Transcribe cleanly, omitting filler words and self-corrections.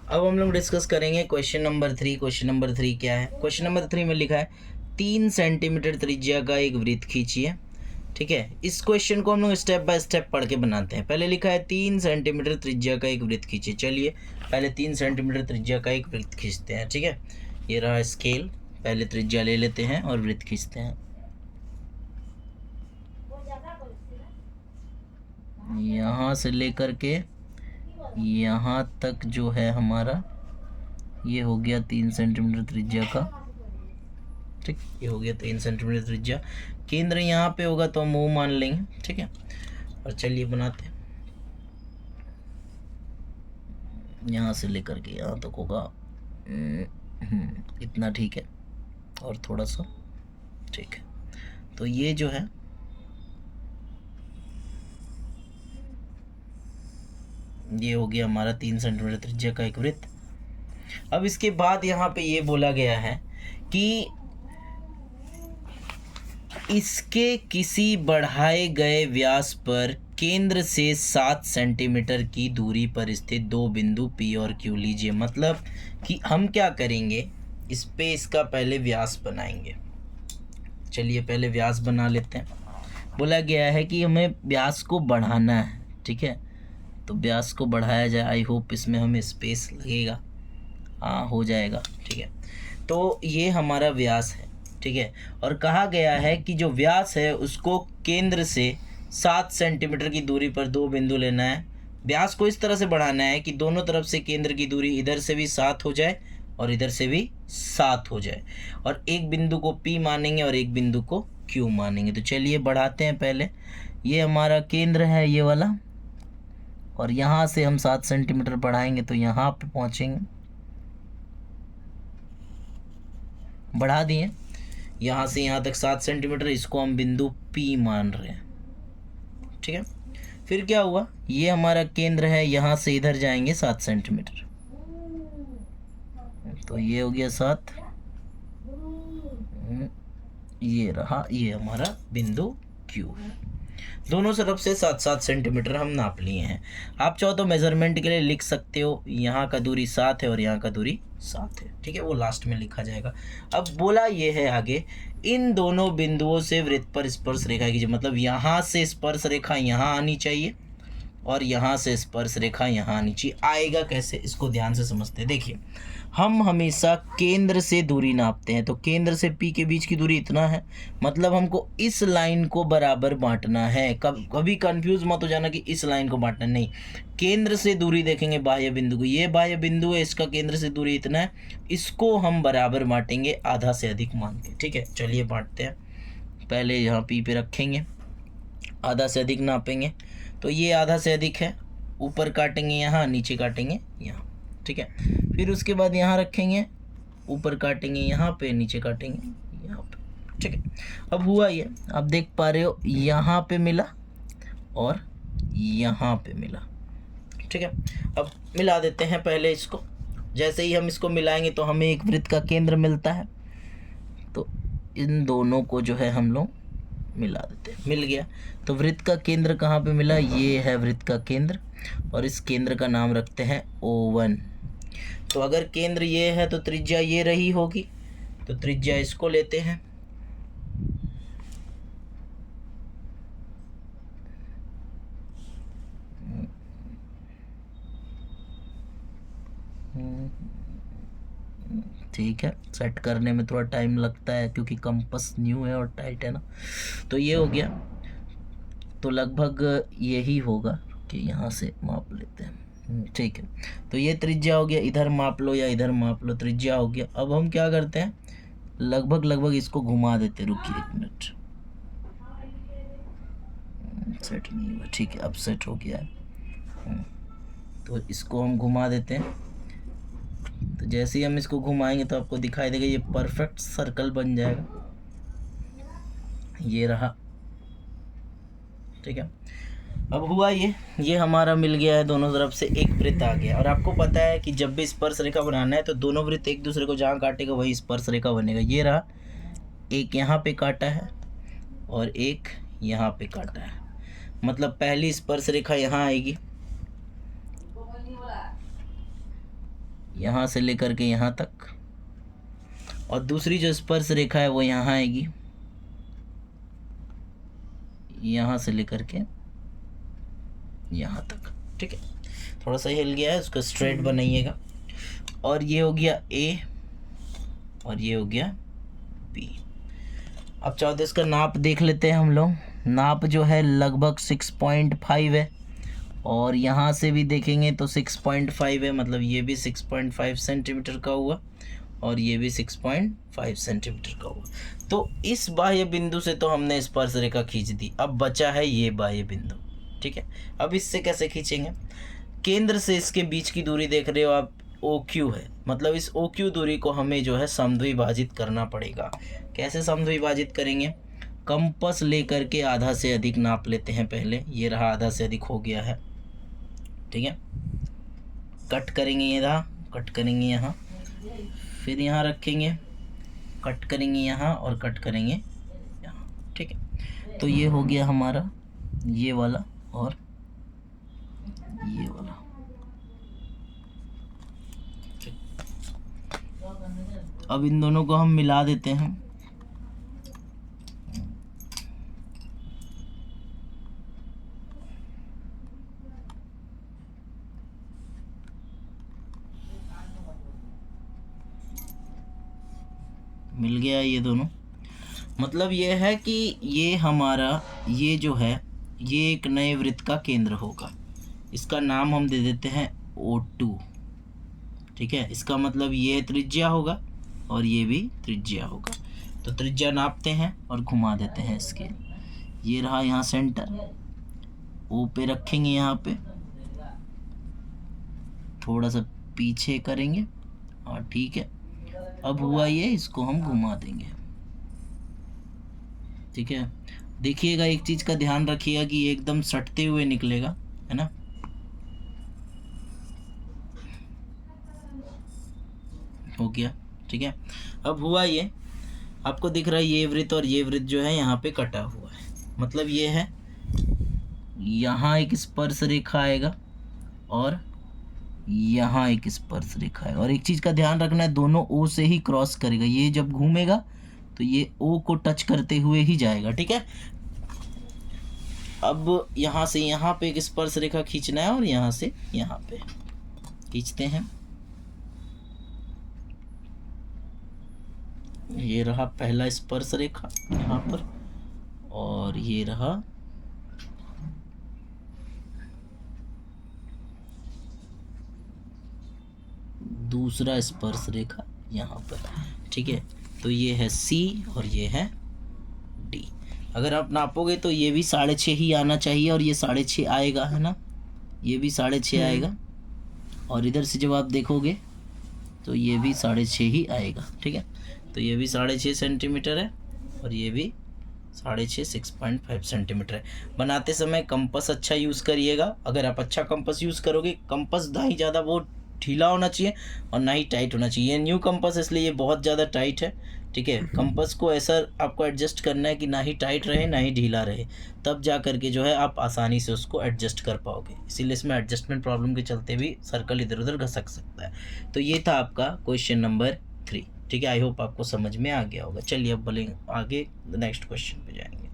अब हम लोग डिस्कस करेंगे क्वेश्चन नंबर 3। क्वेश्चन नंबर 3 क्या है? क्वेश्चन नंबर 3 में लिखा है 3 सेंटीमीटर त्रिज्या का एक वृत्त खींचिए। ठीक है, इस क्वेश्चन को हम लोग स्टेप बाय स्टेप पढ़ के बनाते हैं। पहले लिखा है 3 सेंटीमीटर त्रिज्या का एक वृत्त खींचिए। चलिए पहले 3 सेंटीमीटर त्रिज्या का एक वृत्त खींचते हैं। ठीक है, ये रहा स्केल। पहले त्रिज्या ले लेते हैं और वृत्त खींचते हैं। यहाँ से लेकर के यहाँ तक जो है हमारा, ये हो गया 3 सेंटीमीटर त्रिज्या का। ठीक, ये हो गया 3 सेंटीमीटर त्रिज्या। केंद्र यहाँ पे होगा तो हम वो मान लेंगे। ठीक है, और चलिए बनाते हैं। यहाँ से लेकर के यहाँ तक होगा इतना। ठीक है, और थोड़ा सा। ठीक है, तो ये जो है ये हो गया हमारा 3 सेंटीमीटर त्रिज्या का एक वृत्त। अब इसके बाद यहाँ पे ये बोला गया है कि इसके किसी बढ़ाए गए व्यास पर केंद्र से 7 सेंटीमीटर की दूरी पर स्थित दो बिंदु P और Q लीजिए। मतलब कि हम क्या करेंगे, इस पे इसका पहले व्यास बनाएंगे। चलिए पहले व्यास बना लेते हैं। बोला गया है कि हमें व्यास को बढ़ाना है। ठीक है, तो व्यास को बढ़ाया जाए। आई होप इसमें हमें स्पेस लगेगा। हाँ, हो जाएगा। ठीक है, तो ये हमारा व्यास है। ठीक है, और कहा गया है कि जो व्यास है उसको केंद्र से 7 सेंटीमीटर की दूरी पर दो बिंदु लेना है। व्यास को इस तरह से बढ़ाना है कि दोनों तरफ से केंद्र की दूरी इधर से भी 7 हो जाए और इधर से भी 7 हो जाए, और एक बिंदु को P मानेंगे और एक बिंदु को Q मानेंगे। तो चलिए बढ़ाते हैं। पहले ये हमारा केंद्र है, ये वाला, और यहाँ से हम 7 सेंटीमीटर बढ़ाएंगे तो यहाँ पे पहुँचेंगे। बढ़ा दिए यहाँ से यहाँ तक 7 सेंटीमीटर, इसको हम बिंदु P मान रहे हैं। ठीक है, फिर क्या हुआ, ये हमारा केंद्र है, यहाँ से इधर जाएंगे 7 सेंटीमीटर, तो ये हो गया 7। ये रहा, ये हमारा बिंदु Q है। दोनों तरफ से 7-7 सेंटीमीटर हम नाप लिए हैं। आप चाहो तो मेजरमेंट के लिए लिख सकते हो, यहाँ का दूरी 7 है और यहाँ का दूरी 7 है। ठीक है, वो लास्ट में लिखा जाएगा। अब बोला ये है आगे, इन दोनों बिंदुओं से वृत्त पर स्पर्श रेखा कीजिए। मतलब यहाँ से स्पर्श रेखा यहाँ आनी चाहिए और यहाँ से स्पर्श रेखा यहाँ आनी चाहिए। आएगा कैसे, इसको ध्यान से समझते हैं। देखिए, हम हमेशा केंद्र से दूरी नापते हैं, तो केंद्र से P के बीच की दूरी इतना है। मतलब हमको इस लाइन को बराबर बांटना है। कभी कंफ्यूज मत हो जाना कि इस लाइन को बांटना, नहीं। केंद्र से दूरी देखेंगे बाह्य बिंदु को, ये बाह्य बिंदु है, इसका केंद्र से दूरी इतना है, इसको हम बराबर बांटेंगे आधा से अधिक मान के। ठीक है, चलिए बांटते हैं। पहले यहाँ P पे रखेंगे, आधा से अधिक नापेंगे, तो ये आधा से अधिक है, ऊपर काटेंगे यहाँ, नीचे काटेंगे यहाँ। ठीक है, फिर उसके बाद यहाँ रखेंगे, ऊपर काटेंगे यहाँ पे, नीचे काटेंगे यहाँ पे। ठीक है, अब हुआ ये, आप देख पा रहे हो, यहाँ पे मिला और यहाँ पे मिला। ठीक है, अब मिला देते हैं पहले इसको। जैसे ही हम इसको मिलाएंगे तो हमें एक वृत्त का केंद्र मिलता है, तो इन दोनों को जो है हम लोग मिला देते हैं। मिल गया, तो वृत्त का केंद्र कहाँ पे मिला, ये है वृत्त का केंद्र, और इस केंद्र का नाम रखते हैं O1। तो अगर केंद्र ये है तो त्रिज्या ये रही होगी, तो त्रिज्या इसको लेते हैं। ठीक है, सेट करने में थोड़ा टाइम लगता है क्योंकि कंपास न्यू है और टाइट है ना। तो ये हो गया, तो लगभग यही होगा कि यहाँ से माप लेते हैं। ठीक है, तो ये त्रिज्या हो गया, इधर माप लो या इधर माप लो, त्रिज्या हो गया। अब हम क्या करते हैं, लगभग इसको घुमा देते। रुकिए 1 मिनट, सेट नहीं हुआ। ठीक है, अब सेट हो गया है। तो इसको हम घुमा देते हैं। तो जैसे ही हम इसको घुमाएंगे तो आपको दिखाई देगा ये परफेक्ट सर्कल बन जाएगा। ये रहा। ठीक है, अब हुआ ये हमारा मिल गया है, दोनों तरफ से एक वृत्त आ गया। और आपको पता है कि जब भी स्पर्श रेखा बनाना है तो दोनों वृत्त एक दूसरे को जहाँ काटेगा वही स्पर्श रेखा बनेगा। ये रहा, एक यहाँ पे काटा है और एक यहाँ पे काटा है। मतलब पहली स्पर्श रेखा यहाँ आएगी, यहाँ से लेकर के यहाँ तक, और दूसरी जो स्पर्श रेखा है वो यहाँ आएगी, यहाँ से लेकर के यहाँ तक। ठीक है, थोड़ा सा हिल गया है, उसको स्ट्रेट बनाइएगा। और ये हो गया ए और ये हो गया बी। अब चाहो तो इसका नाप देख लेते हैं हम लोग। नाप जो है लगभग 6.5 है, और यहाँ से भी देखेंगे तो 6.5 है, मतलब ये भी 6.5 सेंटीमीटर का हुआ और ये भी 6.5 सेंटीमीटर का हुआ। तो इस बाह्य बिंदु से तो हमने स्पर्श रेखा खींच दी, अब बचा है ये बाह्य बिंदु। ठीक है, अब इससे कैसे खींचेंगे? केंद्र से इसके बीच की दूरी देख रहे हो आप, OQ है, मतलब इस OQ दूरी को हमें जो है समद्विभाजित करना पड़ेगा। कैसे समद्विभाजित करेंगे? कंपास लेकर के आधा से अधिक नाप लेते हैं पहले, ये रहा आधा से अधिक हो गया है। ठीक है, कट करेंगे, ये रहा, कट करेंगे यहाँ, फिर यहाँ रखेंगे, कट करेंगे यहाँ और कट करेंगे यहाँ। ठीक है, तो ये हो गया हमारा ये वाला और ये वाला। अब इन दोनों को हम मिला देते हैं। मिल गया ये दोनों, मतलब ये है कि ये हमारा ये जो है ये एक नए वृत्त का केंद्र होगा। इसका नाम हम दे देते हैं O2। ठीक है, इसका मतलब ये त्रिज्या होगा और ये भी त्रिज्या होगा। तो त्रिज्या नापते हैं और घुमा देते हैं इसके। ये रहा यहाँ सेंटर, O पे रखेंगे, यहाँ पे थोड़ा सा पीछे करेंगे। हाँ ठीक है, अब हुआ ये, इसको हम घुमा देंगे। ठीक है, देखिएगा एक चीज का ध्यान रखिएगा कि ये एकदम सटते हुए निकलेगा, है ना। हो गया। ठीक है, अब हुआ ये, आपको दिख रहा है ये वृत्त और ये वृत्त जो है यहाँ पे कटा हुआ है, मतलब ये है, यहाँ एक स्पर्श रेखा आएगा और यहाँ एक स्पर्श रेखा है। और एक चीज़ का ध्यान रखना है, दोनों O से ही क्रॉस करेगा। ये जब घूमेगा तो ये O को टच करते हुए ही जाएगा। ठीक है, अब यहाँ से यहाँ पे एक स्पर्श रेखा खींचना है और यहाँ से यहाँ पे खींचते हैं। ये रहा पहला स्पर्श रेखा यहाँ पर, और ये रहा दूसरा स्पर्श रेखा यहाँ पर। ठीक है, तो ये है C और ये है D। अगर आप नापोगे तो ये भी 6.5 ही आना चाहिए और ये 6.5 आएगा, है ना, ये भी 6.5 आएगा। और इधर से जब आप देखोगे तो ये भी 6.5 ही आएगा। ठीक है, तो ये भी 6.5 सेंटीमीटर है और ये भी 6.5 6.5 सेंटीमीटर है। बनाते समय कंपास अच्छा यूज़ करिएगा। अगर आप अच्छा कंपास यूज़ करोगे, कंपास ना ही ज़्यादा वो ढीला होना चाहिए और ना ही टाइट होना चाहिए। ये न्यू कंपास इसलिए ये बहुत ज़्यादा टाइट है। ठीक है, कंपास को ऐसा आपको एडजस्ट करना है कि ना ही टाइट रहे ना ही ढीला रहे, तब जा करके जो है आप आसानी से उसको एडजस्ट कर पाओगे। इसीलिए इसमें एडजस्टमेंट प्रॉब्लम के चलते भी सर्कल इधर उधर घसक सकता है। तो ये था आपका क्वेश्चन नंबर 3। ठीक है, आई होप आपको समझ में आ गया होगा। चलिए अब बोलेंगे आगे नेक्स्ट क्वेश्चन पे जाएंगे।